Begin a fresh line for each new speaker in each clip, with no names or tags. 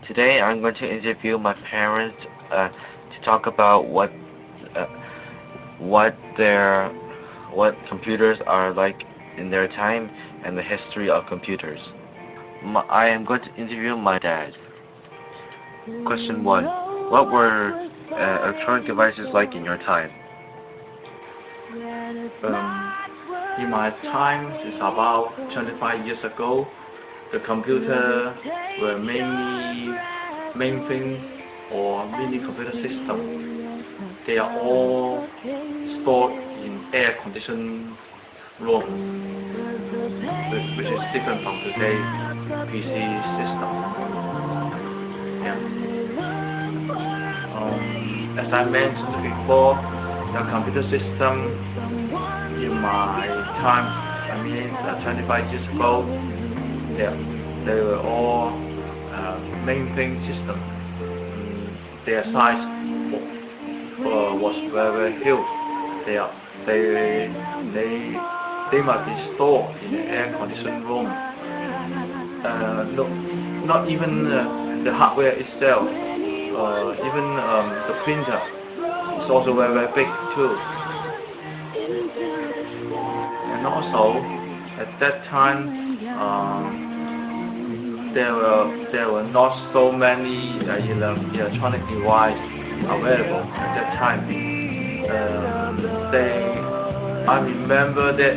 Today I'm going to interview my parents to talk about uh, what their what computers are like in their time and the history of computers. I am going to interview my dad. Question 1. What were electronic devices like in your time?
In my time, it's about 25 years ago, the computer were mainly mainframe or mini computer system. They are all stored in air-conditioned room, which is different from today's PC system. Yeah. As I mentioned before, the computer system in my time, 25 years ago, they, they were all mainframe system. Their size was very huge. They are, they they they must be stored in an air-conditioned room. No, not even the hardware itself. Even the printer is also very big too. And also at that time, there were not so many electronic devices available at that time. They I remember that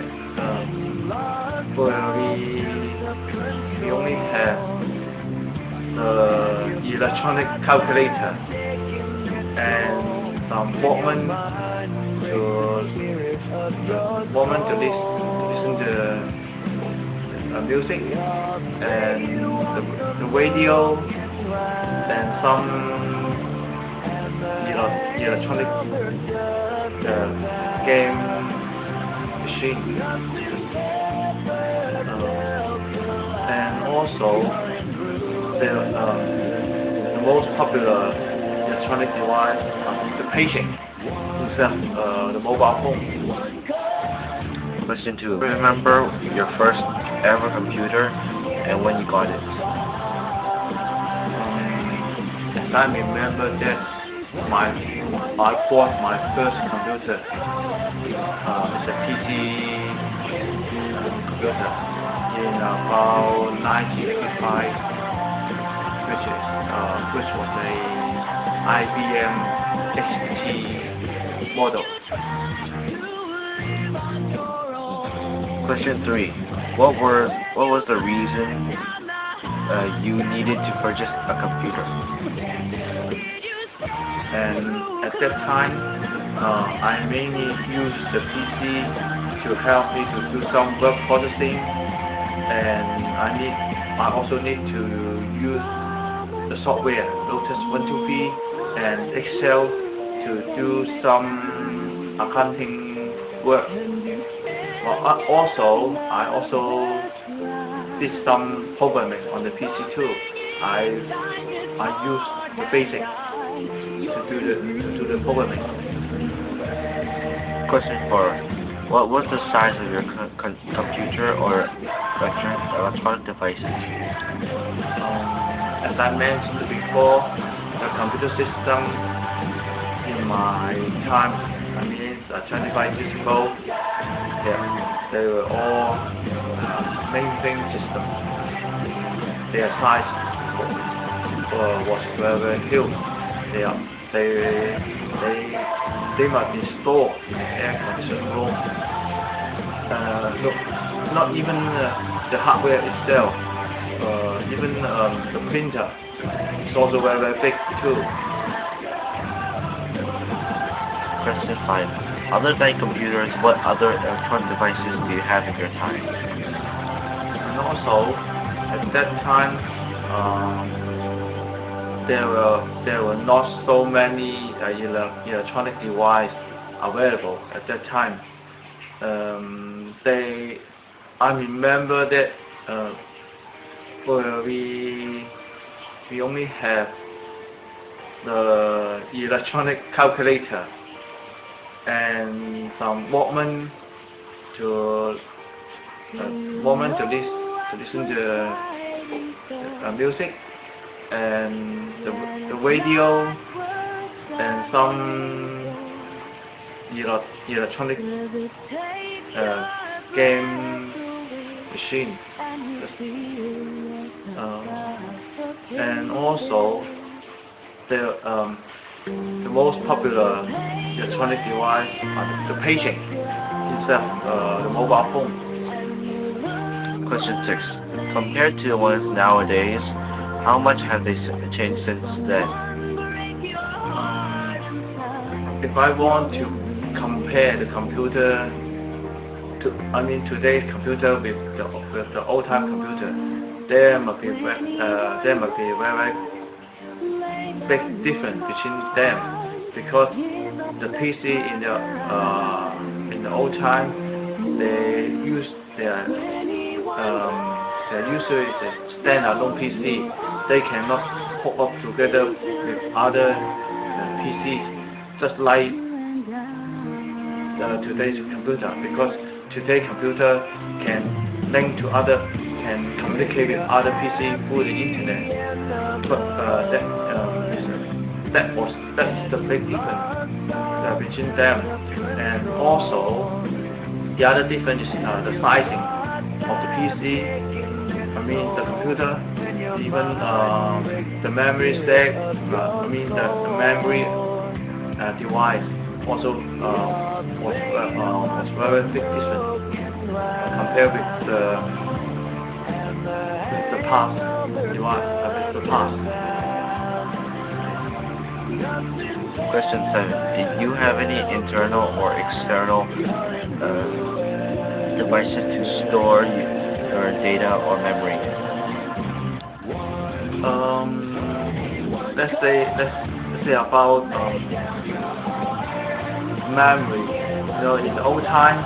where we only have the electronic calculator and some Walkman to listen to music and the radio and some electronic game machine. And also the most popular electronic device the patient itself, the mobile phone.
Question 2. Remember your first ever computer and when you got it?
As I remember that I bought my first computer. It's a PC computer in about 1985, which was a IBM XT model.
Question 3. What was the reason you needed to purchase a computer?
And at that time, I mainly used the PC to help me to do some work processing, and I also need to use the software Lotus 123 and Excel to do some accounting work. I also did some programming on the PC too. I used the basic to do the programming.
Question 4. What was the size of your computer or electronic devices?
As I mentioned before, the computer system in my time, 25 years ago, they were all mainframe systems. Their size was very huge. They are, they they they must be stored in an air-conditioned room. No, not even the hardware itself. Even the printer is also very big too.
Question 5. Other than computers, what other electronic devices do you have in your time?
And also at that time, there were not so many electronic devices available at that time. They I remember that where we only have the electronic calculator and some to to listen to music and the radio and some electronic game machine. Uh, and also the most popular electronic device are the paging instead of the mobile phone.
Question 6. Compared to the ones nowadays, how much have they changed since then?
If I want to compare the computer today's computer with the old time computer, there must be very big difference between them because the PC in the old time they use their usually the standalone PC. They cannot hook up together with other PCs just like today's computer because today's computer can link to can communicate with other PC through the internet. But that's the big difference between them. And also the other difference is the sizing of the PC. The computer, even the memory stack. The memory device also was very big difference compared with the past device, with the past.
Question 7. Do you have any internal or external devices to store your data or memory?
Let's say about memory. In the old time,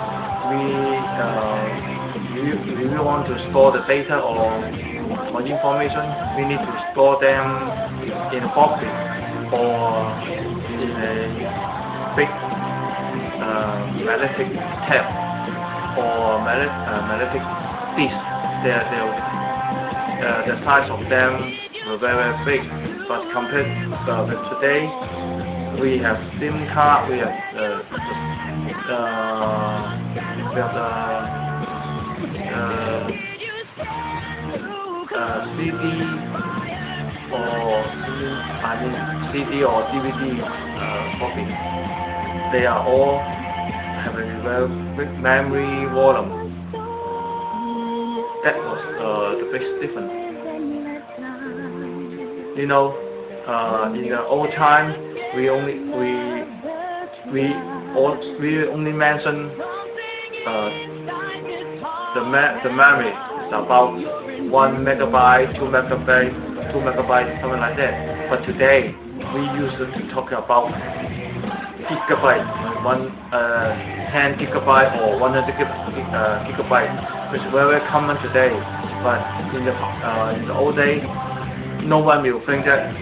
if we want to store the data or information, we need to store them in boxes or in a big magnetic tape or magnetic disc. The size of them were very big, but compared with today, we have SIM card, we have CD or CD or DVD copy. They are all have a very big memory volume. That was the big difference. In the old time, we only mention the memory is about 1 megabyte, 2 megabyte, something like that. But today, we used to talk about gigabyte, 10 gigabyte or 100 gigabyte, which is very common today. But in the old days, no one will think that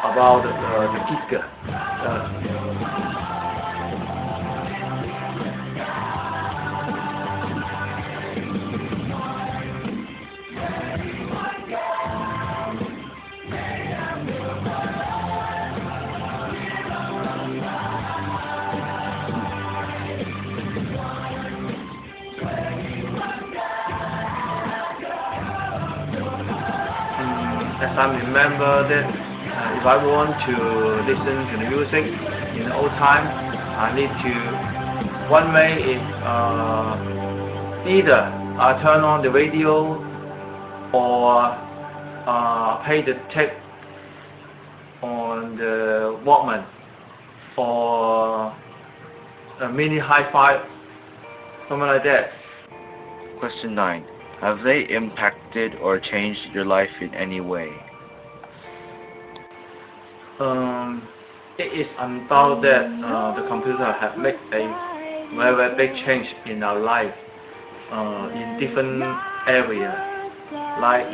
about the giga. As I remember that if I want to listen to the music in the old time, I need to, one way is either I turn on the radio or play the tape on the Walkman or a mini hi-fi, something like that.
Question 9. Have they impacted or changed your life in any way?
It is undoubted that the computer have made a very big change in our life in different areas, like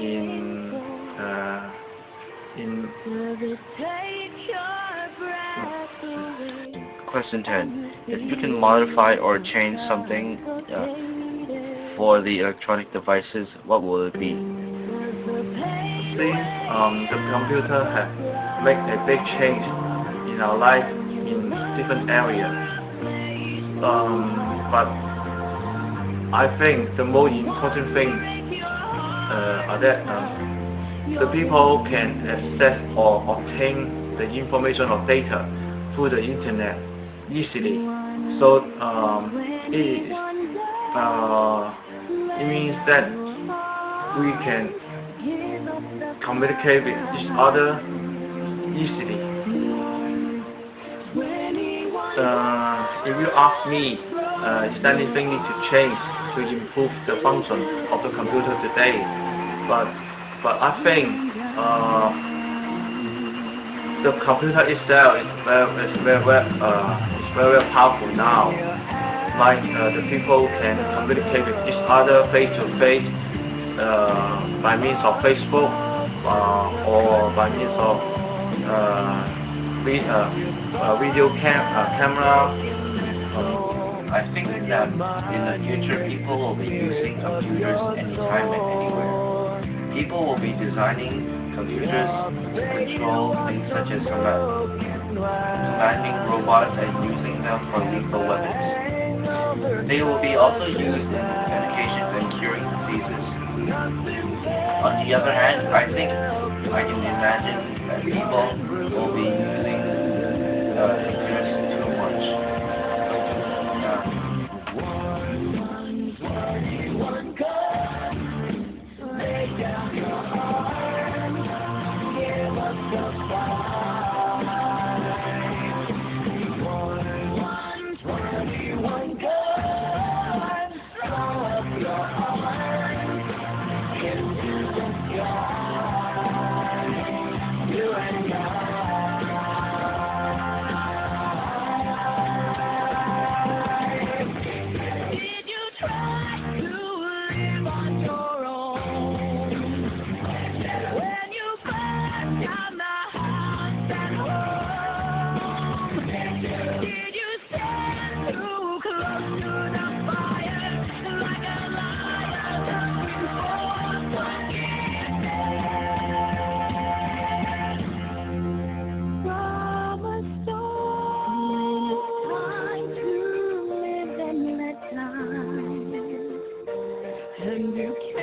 Question 10. If you can modify or change something for the electronic devices, what will it be?
Honestly, the computer has made a big change in our life in different areas. But I think the most important thing are that the people can access or obtain the information or data through the internet easily. So uh, it means that we can communicate with each other easily. If you ask me, is there anything need to change to improve the function of the computer today? But I think the computer itself is very powerful now. Like the people can communicate with each other face to face by means of Facebook or by means of uh, camera.
I think that in the future people will be using computers anytime and anywhere. People will be designing computers to control things such as commanding robots and using them for lethal weapons. They will be also used in medication and curing diseases. On the other hand, I think I can imagine that people will be using computers too much.